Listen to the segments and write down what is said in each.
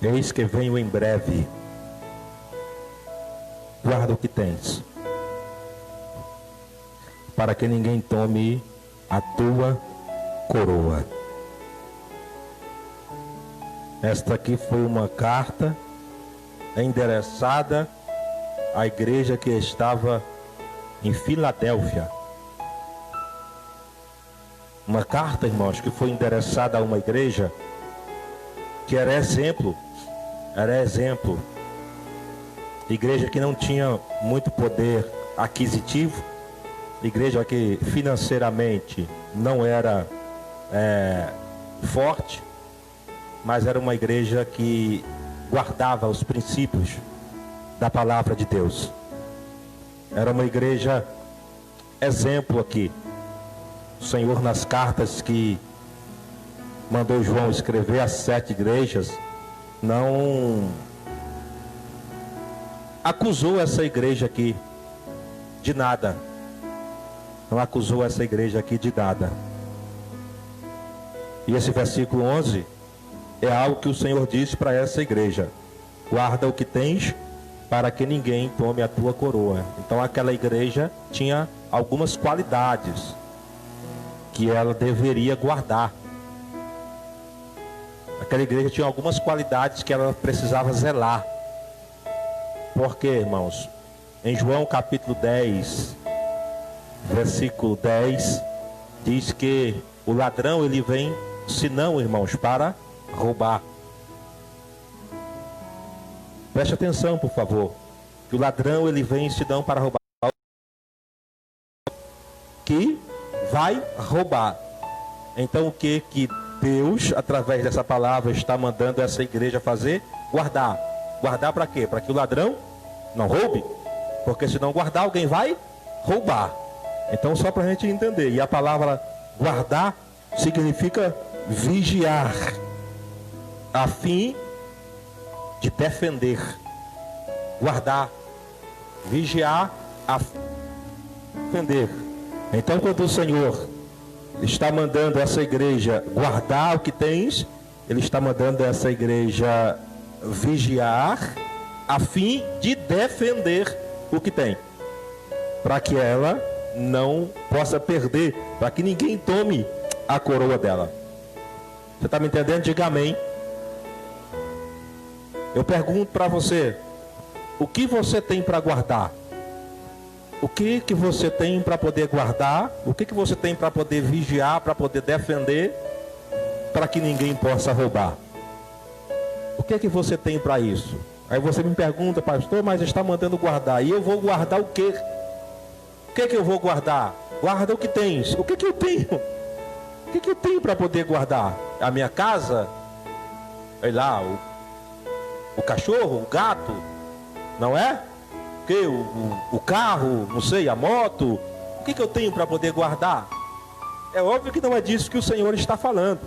Eis que venho em breve. Guarda o que tens, para que ninguém tome a tua coroa. Esta aqui foi uma carta endereçada à igreja que estava em Filadélfia. Uma carta, irmãos, que foi endereçada a uma igreja que era exemplo. Igreja que não tinha muito poder aquisitivo, igreja que financeiramente não era forte, mas era uma igreja que guardava os princípios da palavra de Deus. Era uma igreja exemplo aqui. O Senhor, nas cartas que mandou João escrever às 7 igrejas, não acusou essa igreja aqui de nada. Não acusou essa igreja aqui de nada. E esse versículo 11 é algo que o Senhor disse para essa igreja: guarda o que tens, para que ninguém tome a tua coroa. Então aquela igreja tinha algumas qualidades que ela deveria guardar. Aquela igreja tinha algumas qualidades que ela precisava zelar. Porque, irmãos, em João capítulo 10, versículo 10, diz que o ladrão ele vem, senão, irmãos, para roubar. Preste atenção, por favor. Que o ladrão ele vem, senão para roubar. Que vai roubar. Então o que Deus, através dessa palavra, está mandando essa igreja fazer? Guardar. Guardar para quê? Para que o ladrão não roube. Porque se não guardar, alguém vai roubar. Então só para a gente entender. E a palavra guardar significa vigiar, a fim de defender. Guardar, vigiar, a fim de defender. Então quando o Senhor está mandando essa igreja guardar o que tens, Ele está mandando essa igreja vigiar, a fim de defender o que tem, para que ela não possa perder, para que ninguém tome a coroa dela. Você está me entendendo? Diga amém. Eu pergunto para você: o que você tem para guardar? O que você tem para poder guardar? O que você tem para poder vigiar, para poder defender, para que ninguém possa roubar? O que você tem para isso? Aí você me pergunta: pastor, mas está mandando guardar. E eu vou guardar o quê? O que eu vou guardar? Guarda o que tens. O que eu tenho? O que eu tenho para poder guardar? A minha casa? Sei lá, o cachorro, o gato, não é? O carro, não sei, a moto. O que eu tenho para poder guardar? É óbvio que não é disso que o Senhor está falando.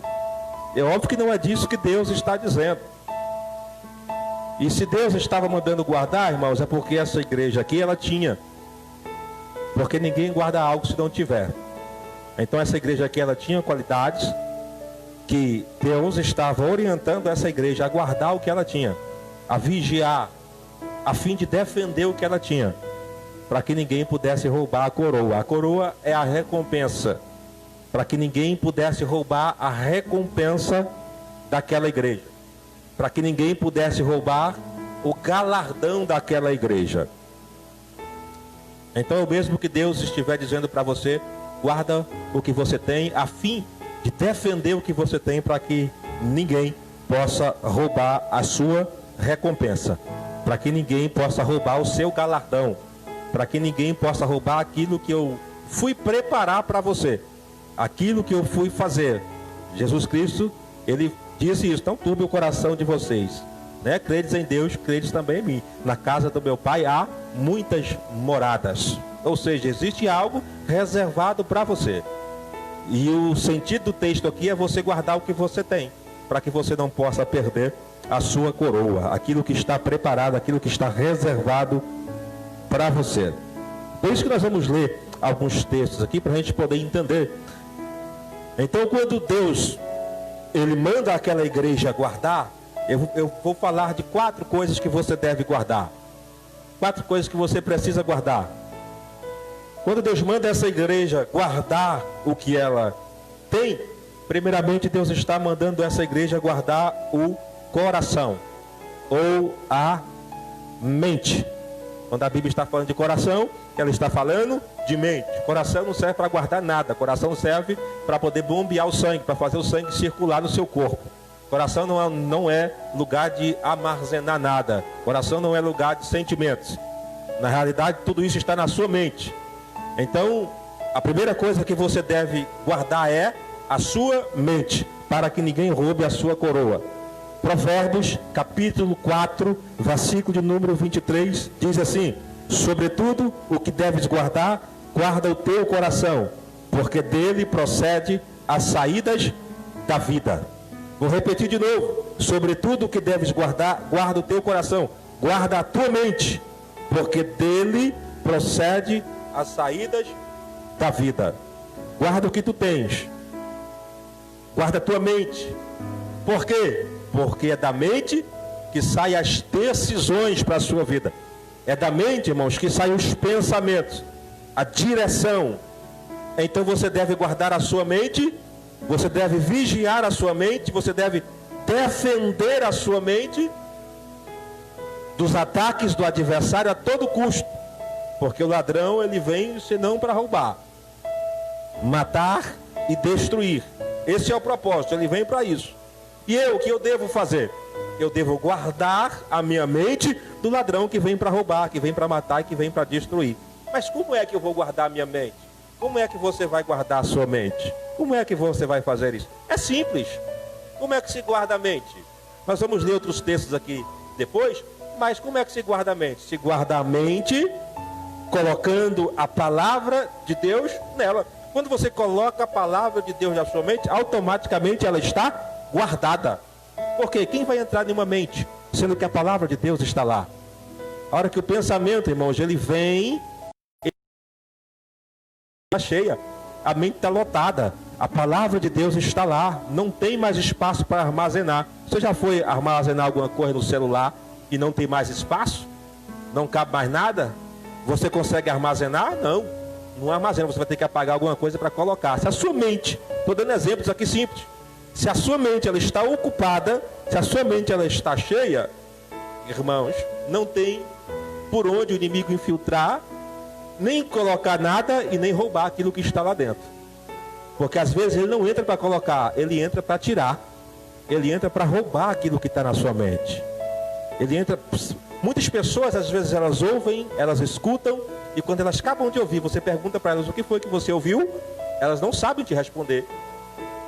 É óbvio que não é disso que Deus está dizendo. E se Deus estava mandando guardar, irmãos, é porque essa igreja aqui, ela tinha. Porque ninguém guarda algo se não tiver. Então essa igreja aqui, ela tinha qualidades que Deus estava orientando essa igreja a guardar o que ela tinha, a vigiar, a fim de defender o que ela tinha, para que ninguém pudesse roubar a coroa. A coroa é a recompensa, para que ninguém pudesse roubar a recompensa daquela igreja, para que ninguém pudesse roubar o galardão daquela igreja. Então, mesmo que Deus estiver dizendo para você, guarda o que você tem, a fim de defender o que você tem, para que ninguém possa roubar a sua recompensa, para que ninguém possa roubar o seu galardão, para que ninguém possa roubar aquilo que eu fui preparar para você, aquilo que eu fui fazer. Jesus Cristo, Ele disse isso: não turbe o coração de vocês, né? Credes em Deus, credes também em mim. Na casa do meu Pai há muitas moradas. Ou seja, existe algo reservado para você. E o sentido do texto aqui é você guardar o que você tem, para que você não possa perder a sua coroa, aquilo que está preparado, aquilo que está reservado para você. Por isso que nós vamos ler alguns textos aqui, para a gente poder entender. Então, quando Deus Ele manda aquela igreja guardar, Eu vou falar de 4 coisas que você deve guardar. 4 coisas que você precisa guardar. Quando Deus manda essa igreja guardar o que ela tem, primeiramente Deus está mandando essa igreja guardar o coração ou a mente. Quando a Bíblia está falando de coração, ela está falando de mente. Coração não serve para guardar nada. Coração serve para poder bombear o sangue, para fazer o sangue circular no seu corpo. Coração não é lugar de armazenar nada. Coração não é lugar de sentimentos. Na realidade, tudo isso está na sua mente. Então, a primeira coisa que você deve guardar é a sua mente, para que ninguém roube a sua coroa. Provérbios, capítulo 4, versículo de número 23, diz assim: sobretudo o que deves guardar, guarda o teu coração, porque dele procede as saídas da vida. Vou repetir de novo: sobretudo o que deves guardar, guarda o teu coração, guarda a tua mente, porque dele procede as saídas da vida. Guarda o que tu tens, guarda a tua mente. Por quê? Porque é da mente que saem as decisões para a sua vida. É da mente, irmãos, que saem os pensamentos, a direção. Então você deve guardar a sua mente, você deve vigiar a sua mente, você deve defender a sua mente dos ataques do adversário a todo custo. Porque o ladrão, ele vem senão para roubar, matar e destruir. Esse é o propósito, ele vem para isso. E o que eu devo fazer? Eu devo guardar a minha mente do ladrão que vem para roubar, que vem para matar e que vem para destruir. Mas como é que eu vou guardar a minha mente? Como é que você vai guardar a sua mente? Como é que você vai fazer isso? É simples. Como é que se guarda a mente? Nós vamos ler outros textos aqui depois, mas como é que se guarda a mente? Se guarda a mente colocando a palavra de Deus nela. Quando você coloca a palavra de Deus na sua mente, automaticamente ela está guardada. Porque quem vai entrar em uma mente, sendo que a palavra de Deus está lá? A hora que o pensamento, irmãos, ele vem, está cheia, a mente está lotada, a palavra de Deus está lá, não tem mais espaço para armazenar. Você já foi armazenar alguma coisa no celular e não tem mais espaço? Não cabe mais nada? Você consegue armazenar? Não armazena, você vai ter que apagar alguma coisa para colocar. Se a sua mente, estou dando exemplos aqui simples, se a sua mente ela está ocupada, se a sua mente ela está cheia, irmãos, não tem por onde o inimigo infiltrar, nem colocar nada e nem roubar aquilo que está lá dentro. Porque às vezes ele não entra para colocar, ele entra para tirar, ele entra para roubar aquilo que está na sua mente. Ele entra. Muitas pessoas às vezes elas ouvem, elas escutam, e quando elas acabam de ouvir, você pergunta para elas o que foi que você ouviu, elas não sabem te responder.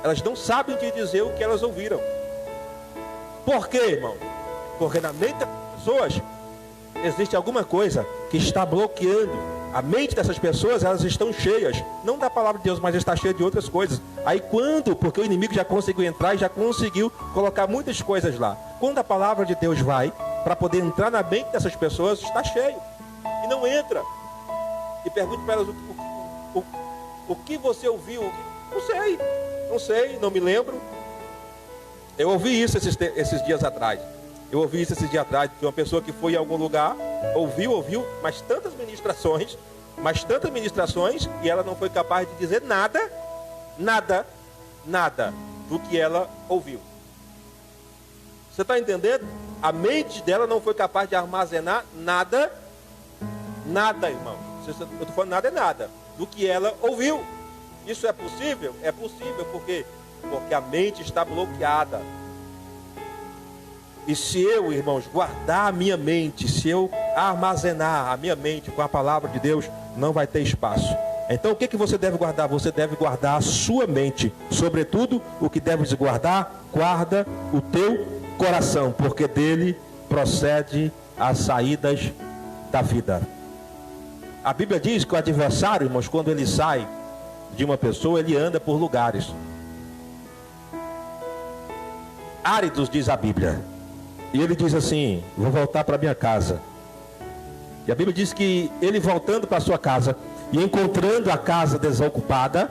Elas não sabem te dizer o que elas ouviram. Por quê, irmão? Porque na mente das pessoas existe alguma coisa que está bloqueando. A mente dessas pessoas, elas estão cheias, não da palavra de Deus, mas está cheia de outras coisas. Aí porque o inimigo já conseguiu entrar e já conseguiu colocar muitas coisas lá. Quando a palavra de Deus vai, para poder entrar na mente dessas pessoas, está cheio. E não entra. E pergunte para elas o que você ouviu. Não sei, não me lembro. Eu ouvi isso esses dias atrás. Eu ouvi isso esses dias atrás, de uma pessoa que foi em algum lugar, ouviu, mas tantas ministrações, e ela não foi capaz de dizer nada do que ela ouviu. Você está entendendo? A mente dela não foi capaz de armazenar nada, irmão. Eu estou falando nada, do que ela ouviu. Isso é possível? É possível, porque a mente está bloqueada. E se eu, irmãos, guardar a minha mente, se eu armazenar a minha mente com a palavra de Deus, não vai ter espaço. Então o que você deve guardar? Você deve guardar a sua mente. Sobretudo, o que deves guardar, guarda o teu coração, porque dele procede as saídas da vida. A Bíblia diz que o adversário, irmãos, quando ele sai de uma pessoa, ele anda por lugares áridos, diz a Bíblia. E ele diz assim: vou voltar para minha casa. E a Bíblia diz que ele voltando para sua casa e encontrando a casa desocupada,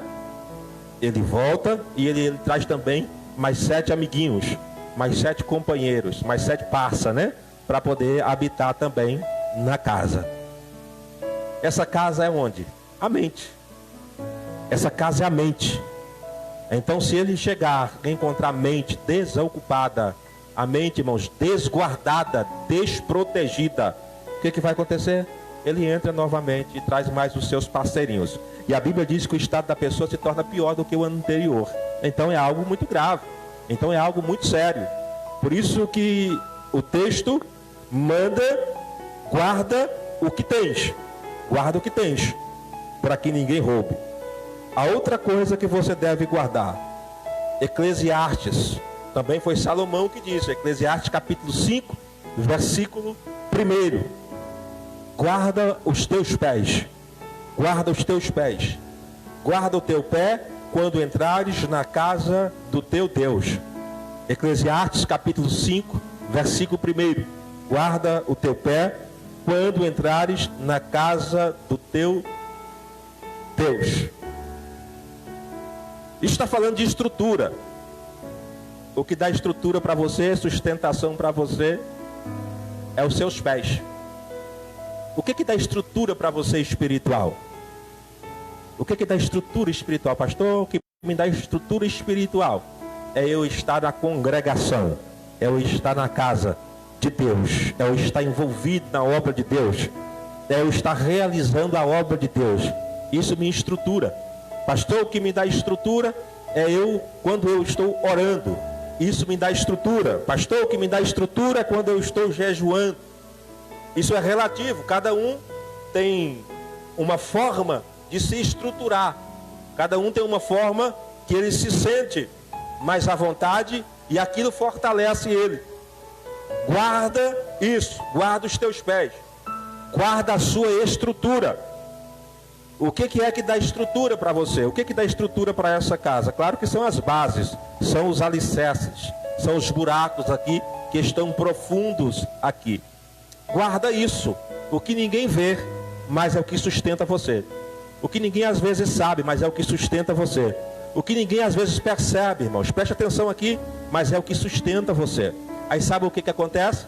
ele volta e ele traz também mais 7 amiguinhos. mais 7 companheiros, mais 7 parça, né? Para poder habitar também na casa. Essa casa é onde? A mente. Essa casa é a mente. Então, se ele chegar e encontrar a mente desocupada, a mente, irmãos, desguardada, desprotegida, o que vai acontecer? Ele entra novamente e traz mais os seus parceirinhos. E a Bíblia diz que o estado da pessoa se torna pior do que o anterior. Então é algo muito grave. Então é algo muito sério. Por isso que o texto manda, guarda o que tens. Guarda o que tens, para que ninguém roube. A outra coisa que você deve guardar, Eclesiastes, também foi Salomão que disse, Eclesiastes capítulo 5, versículo 1. Guarda os teus pés, guarda os teus pés, guarda o teu pé quando entrares na casa do teu Deus. Eclesiastes capítulo 5, versículo 1. Guarda o teu pé quando entrares na casa do teu Deus. Isso está falando de estrutura. O que dá estrutura para você, sustentação para você, é os seus pés. O que dá estrutura para você espiritual? O que dá estrutura espiritual, pastor? O que me dá estrutura espiritual é eu estar na congregação, é eu estar na casa de Deus, é eu estar envolvido na obra de Deus, é eu estar realizando a obra de Deus. Isso me estrutura. Pastor, o que me dá estrutura é eu quando eu estou orando. Isso me dá estrutura. Pastor, o que me dá estrutura é quando eu estou jejuando. Isso é relativo. Cada um tem uma forma de se estruturar. Cada um tem uma forma que ele se sente mais à vontade e aquilo fortalece ele. Guarda isso. Guarda os teus pés. Guarda a sua estrutura. O que é que dá estrutura para você? O que dá estrutura para essa casa? Claro que são as bases, são os alicerces, são os buracos aqui que estão profundos aqui. Guarda isso. O que ninguém vê, mas é o que sustenta você. O que ninguém às vezes sabe, mas é o que sustenta você. O que ninguém às vezes percebe, irmãos, preste atenção aqui, mas é o que sustenta você. Aí sabe o que acontece?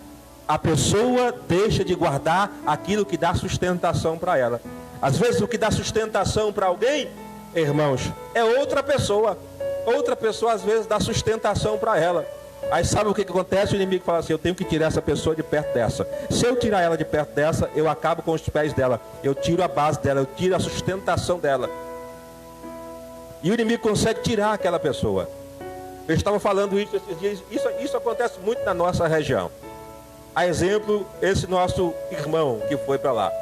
A pessoa deixa de guardar aquilo que dá sustentação para ela. Às vezes o que dá sustentação para alguém, irmãos, é outra pessoa. Outra pessoa às vezes dá sustentação para ela. Aí sabe o que acontece? O inimigo fala assim, eu tenho que tirar essa pessoa de perto dessa. Se eu tirar ela de perto dessa, eu acabo com os pés dela. Eu tiro a base dela, eu tiro a sustentação dela. E o inimigo consegue tirar aquela pessoa. Eu estava falando isso esses dias. Isso acontece muito na nossa região. A exemplo, esse nosso irmão que foi para lá.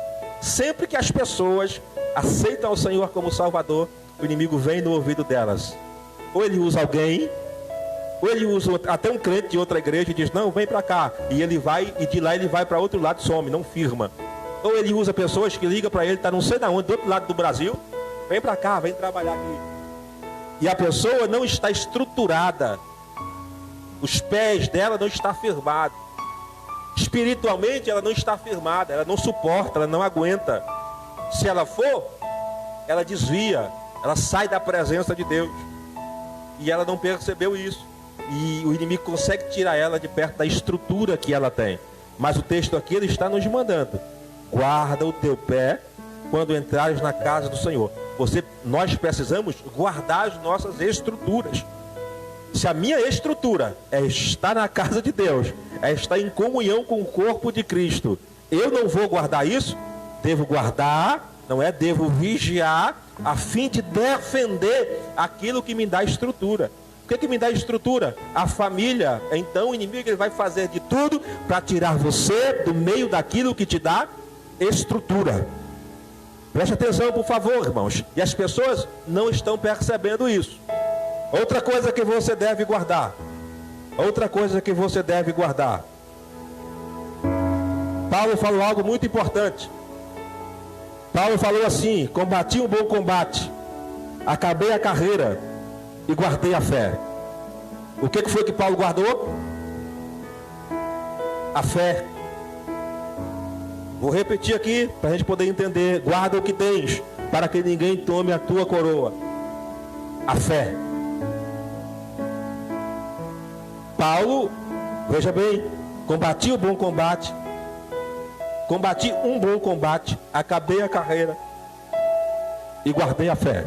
Sempre que as pessoas aceitam o Senhor como Salvador, o inimigo vem no ouvido delas. Ou ele usa alguém, ou ele usa até um crente de outra igreja e diz, não, vem para cá. E ele vai, e de lá ele vai para outro lado, some, não firma. Ou ele usa pessoas que ligam para ele, está não sei de onde, do outro lado do Brasil, vem para cá, vem trabalhar aqui. E a pessoa não está estruturada. Os pés dela não estão firmados. Espiritualmente ela não está firmada, ela não suporta, ela não aguenta. Se ela for, ela desvia, ela sai da presença de Deus. E ela não percebeu isso. E o inimigo consegue tirar ela de perto da estrutura que ela tem. Mas o texto aqui ele está nos mandando. Guarda o teu pé quando entrares na casa do Senhor. Nós precisamos guardar as nossas estruturas. Se a minha estrutura é estar na casa de Deus, é estar em comunhão com o corpo de Cristo, eu não vou guardar isso? Devo guardar, não é? Devo vigiar, a fim de defender aquilo que me dá estrutura. O que me dá estrutura? A família. Então o inimigo ele vai fazer de tudo para tirar você do meio daquilo que te dá estrutura. Preste atenção, por favor, irmãos. E as pessoas não estão percebendo isso. Outra coisa que você deve guardar. Outra coisa que você deve guardar. Paulo falou algo muito importante. Paulo falou assim: combati um bom combate, acabei a carreira e guardei a fé. O que foi que Paulo guardou? A fé. Vou repetir aqui para a gente poder entender. Guarda o que tens, para que ninguém tome a tua coroa. A fé. Paulo, veja bem, combati o bom combate, combati um bom combate, acabei a carreira e guardei a fé.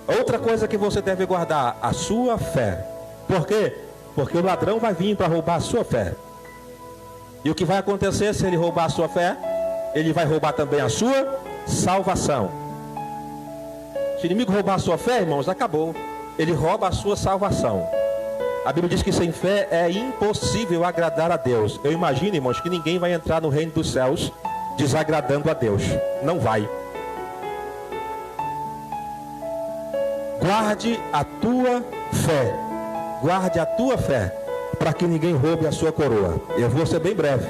Outra coisa que você deve guardar, a sua fé. Por quê? Porque o ladrão vai vir para roubar a sua fé. E o que vai acontecer se ele roubar a sua fé? Ele vai roubar também a sua salvação. Se o inimigo roubar a sua fé, irmãos, acabou. Ele rouba a sua salvação. A Bíblia diz que sem fé é impossível agradar a Deus. Eu imagino, irmãos, que ninguém vai entrar no reino dos céus desagradando a Deus. Não vai. Guarde a tua fé. Guarde a tua fé, para que ninguém roube a sua coroa. Eu vou ser bem breve.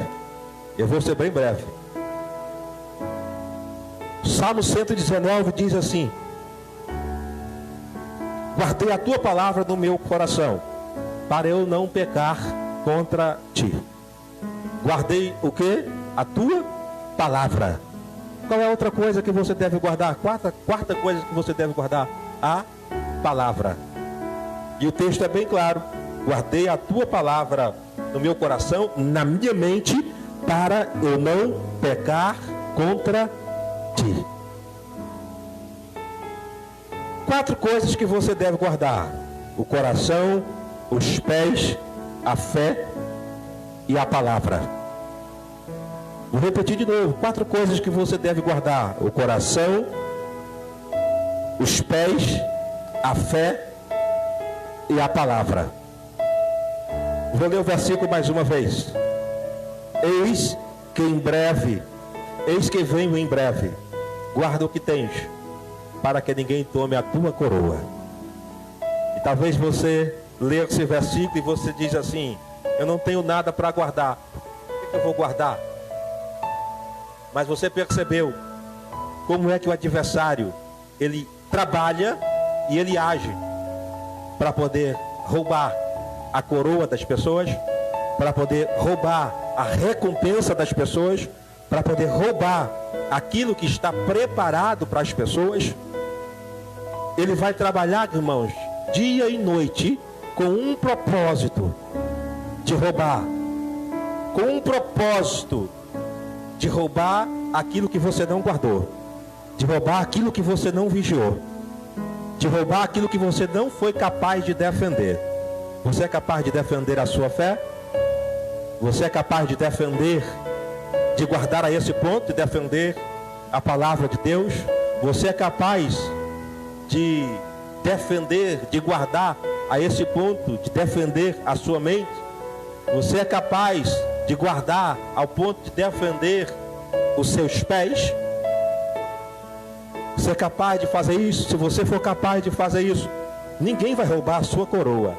Salmo 119 diz assim: guardei a tua palavra no meu coração, para eu não pecar contra ti. Guardei o quê? A tua palavra. Qual é a outra coisa que você deve guardar? Quarta coisa que você deve guardar: a palavra. E o texto é bem claro: guardei a tua palavra no meu coração, na minha mente, para eu não pecar contra ti. 4 coisas que você deve guardar: o coração, os pés, a fé e a palavra. Vou repetir de novo: 4 coisas que você deve guardar: o coração, os pés, a fé e a palavra. Vou ler o versículo mais uma vez. Eis que venho em breve. Guarda o que tens, para que ninguém tome a tua coroa. E talvez você leia esse versículo e você diz assim: eu não tenho nada para guardar. O que eu vou guardar? Mas você percebeu como é que o adversário, ele trabalha e ele age para poder roubar a coroa das pessoas, para poder roubar a recompensa das pessoas, para poder roubar aquilo que está preparado para as pessoas. Ele vai trabalhar, irmãos, dia e noite, com um propósito de roubar, com um propósito de roubar aquilo que você não guardou, de roubar aquilo que você não vigiou, de roubar aquilo que você não foi capaz de defender. Você é capaz de defender a sua fé? Você é capaz de defender, de guardar a esse ponto, de defender a palavra de Deus? Você é capaz de defender, de guardar a esse ponto, de defender a sua mente? Você é capaz de guardar ao ponto de defender os seus pés? Você é capaz de fazer isso? Se você for capaz de fazer isso, ninguém vai roubar a sua coroa.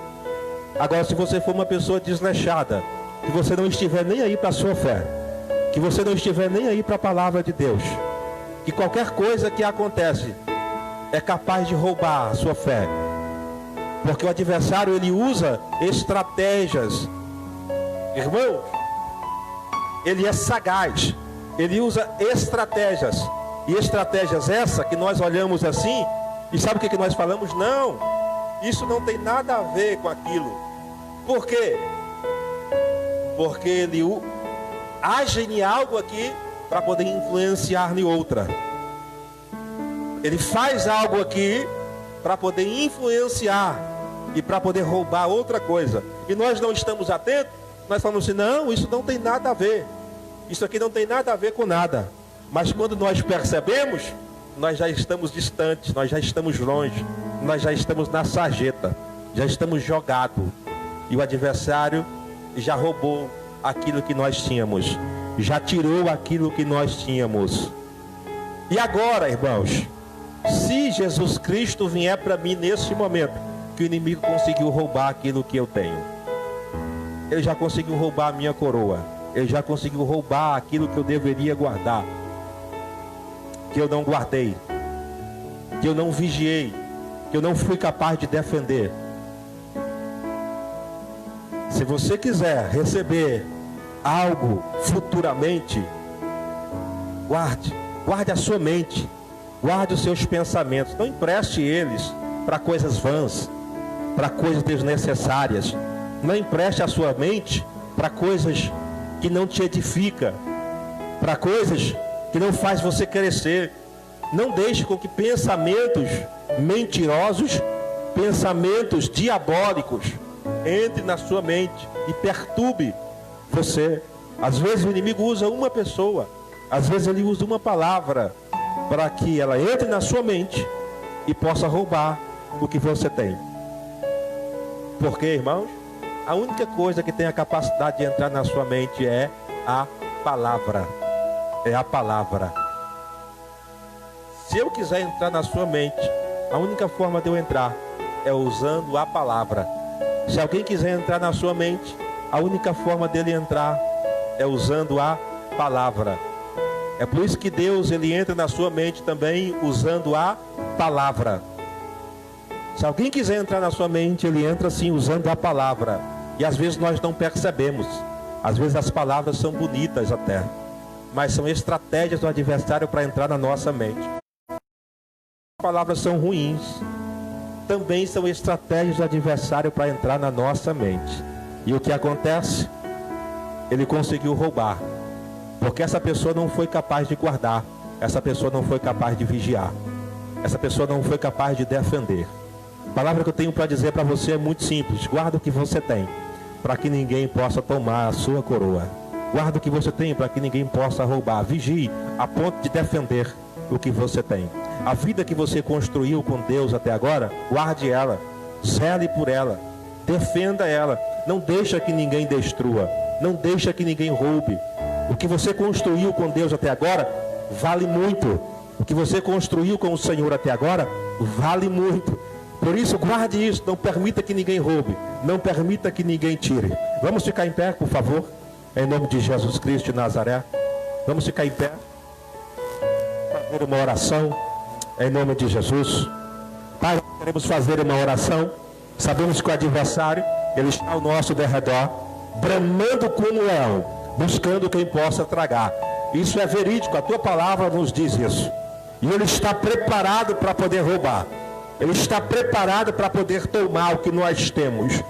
Agora, se você for uma pessoa desleixada, que você não estiver nem aí para a sua fé, que você não estiver nem aí para a palavra de Deus, que qualquer coisa que acontece é capaz de roubar a sua fé, porque o adversário, ele usa estratégias. Irmãos, ele é sagaz, ele usa estratégias. E estratégias essa que nós olhamos assim, e sabe o que nós falamos? Não, isso não tem nada a ver com aquilo. Por quê? Porque ele age em algo aqui para poder influenciar em outra. Ele faz algo aqui para poder influenciar e para poder roubar outra coisa. E nós não estamos atentos, nós falamos assim: não, isso não tem nada a ver. Isso aqui não tem nada a ver com nada. Mas quando nós percebemos, nós já estamos distantes, nós já estamos longe, nós já estamos na sarjeta, já estamos jogados. E o adversário já roubou aquilo que nós tínhamos, já tirou aquilo que nós tínhamos. E agora, irmãos, se Jesus Cristo vier para mim nesse momento, que o inimigo conseguiu roubar aquilo que eu tenho, ele já conseguiu roubar a minha coroa, ele já conseguiu roubar aquilo que eu deveria guardar, que eu não guardei, que eu não vigiei, que eu não fui capaz de defender. Se você quiser receber algo futuramente, guarde a sua mente, guarde os seus pensamentos, não empreste eles para coisas vãs, para coisas desnecessárias. Não empreste a sua mente para coisas que não te edifica, para coisas que não faz você crescer. Não deixe com que pensamentos mentirosos, pensamentos diabólicos entre na sua mente e perturbe você. Às vezes o inimigo usa uma pessoa, às vezes ele usa uma palavra para que ela entre na sua mente e possa roubar o que você tem. Porque, irmãos, a única coisa que tem a capacidade de entrar na sua mente é a palavra. É a palavra. Se eu quiser entrar na sua mente, a única forma de eu entrar é usando a palavra. Se alguém quiser entrar na sua mente, a única forma dele entrar é usando a palavra. É por isso que Deus, ele entra na sua mente também usando a palavra. Se alguém quiser entrar na sua mente, ele entra assim usando a palavra. E às vezes nós não percebemos. Às vezes as palavras são bonitas até, mas são estratégias do adversário para entrar na nossa mente. As palavras são ruins, também são estratégias do adversário para entrar na nossa mente. E o que acontece? Ele conseguiu roubar, porque essa pessoa não foi capaz de guardar, essa pessoa não foi capaz de vigiar, essa pessoa não foi capaz de defender. A palavra que eu tenho para dizer para você é muito simples: guarda o que você tem, para que ninguém possa tomar a sua coroa. Guarda o que você tem, para que ninguém possa roubar. Vigie a ponto de defender o que você tem. A vida que você construiu com Deus até agora, guarde ela, zele por ela, defenda ela. Não deixa que ninguém destrua, não deixa que ninguém roube. O que você construiu com Deus até agora vale muito. O que você construiu com o Senhor até agora vale muito. Por isso, guarde isso, não permita que ninguém roube, não permita que ninguém tire. Vamos ficar em pé, por favor, em nome de Jesus Cristo de Nazaré. Vamos ficar em pé, fazer uma oração, em nome de Jesus. Pai, queremos fazer uma oração. Sabemos que o adversário, ele está ao nosso derredor, bramando como leão, buscando quem possa tragar. Isso é verídico, a tua palavra nos diz isso. E ele está preparado para poder roubar. Ele está preparado para poder tomar o que nós temos.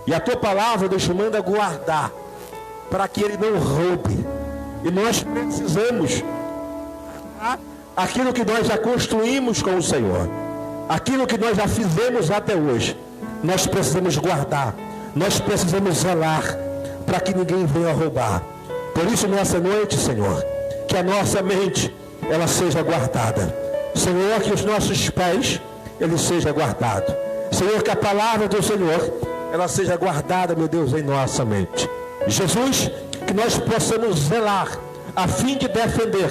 E a tua palavra nos manda guardar, para que ele não roube. E nós precisamos aquilo que nós já construímos com o Senhor, aquilo que nós já fizemos até hoje, nós precisamos guardar, nós precisamos zelar, para que ninguém venha roubar. Por isso, nessa noite, Senhor, que a nossa mente, ela seja guardada. Senhor, que os nossos pés, ele seja guardado. Senhor, que a palavra do Senhor, ela seja guardada, meu Deus, em nossa mente. Jesus, que nós possamos zelar, a fim de defender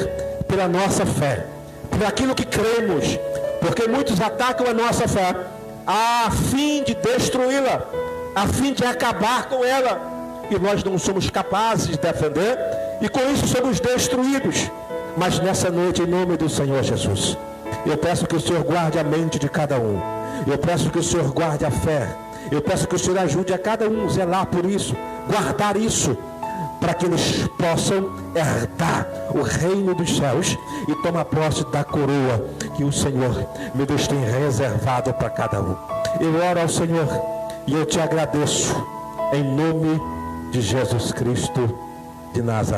pela nossa fé, por aquilo que cremos, porque muitos atacam a nossa fé, a fim de destruí-la, a fim de acabar com ela, e nós não somos capazes de defender, e com isso somos destruídos. Mas nessa noite, em nome do Senhor Jesus, eu peço que o Senhor guarde a mente de cada um, eu peço que o Senhor guarde a fé, eu peço que o Senhor ajude a cada um a zelar por isso, guardar isso, para que eles possam herdar o reino dos céus e tomar posse da coroa que o Senhor, meu Deus, tem reservado para cada um. Eu oro ao Senhor e eu te agradeço em nome de Jesus Cristo de Nazaré.